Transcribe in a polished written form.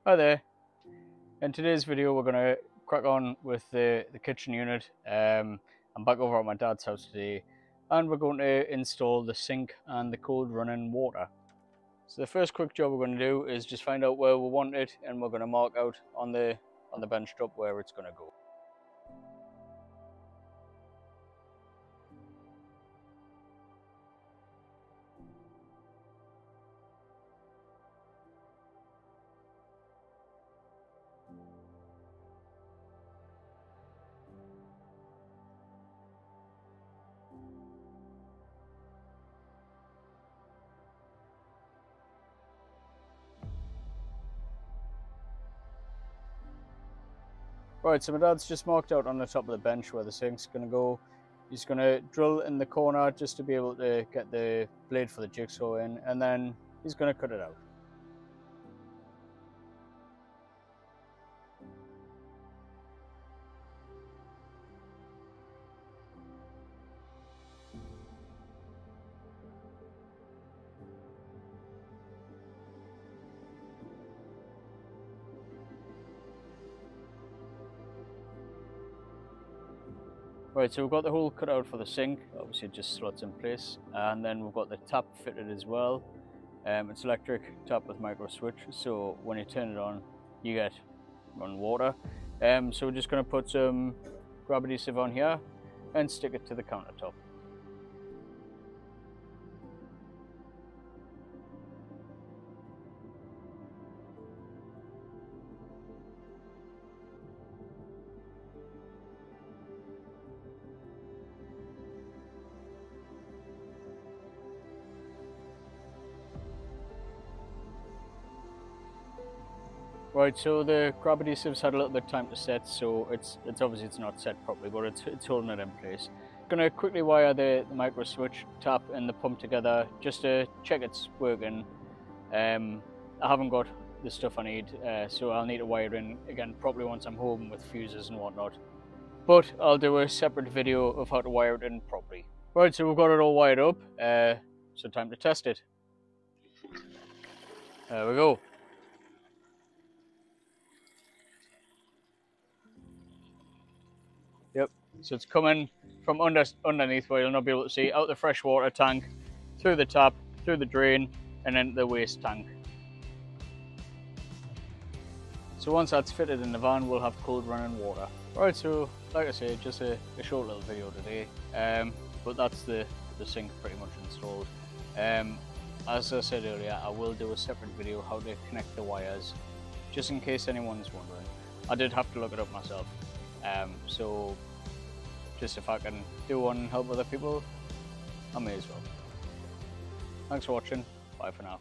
Hi there. In today's video we're going to crack on with the kitchen unit. I'm back over at my dad's house today and we're going to install the sink and the cold running water. So the first quick job we're going to do is just find out where we want it, and we're going to mark out on the bench top where it's going to go. Right, so my dad's just marked out on the top of the bench where the sink's going to go. He's going to drill in the corner just to be able to get the blade for the jigsaw in, and then he's going to cut it out. Right, so we've got the hole cut out for the sink. Obviously it just slots in place, and then we've got the tap fitted as well. It's electric tap with micro switch, so when you turn it on you get running water. So we're just going to put some grab adhesive on here and stick it to the countertop. Right, so the grab adhesive's had a little bit of time to set, so it's obviously it's not set properly, but it's holding it in place. Gonna quickly wire the micro switch tap and the pump together just to check it's working. I haven't got the stuff I need, so I'll need to wire it in again properly once I'm home with fuses and whatnot. But I'll do a separate video of how to wire it in properly. Right, so we've got it all wired up, so time to test it. There we go. Yep, so it's coming from underneath where you'll not be able to see, out the freshwater tank, through the tap, through the drain, and then the waste tank. So once that's fitted in the van, we'll have cold running water. Right, so like I say, just a short little video today, but that's the sink pretty much installed. As I said earlier, I will do a separate video how to connect the wires, just in case anyone's wondering. I did have to look it up myself. So just if I can do one and help other people, I may as well. Thanks for watching. Bye for now.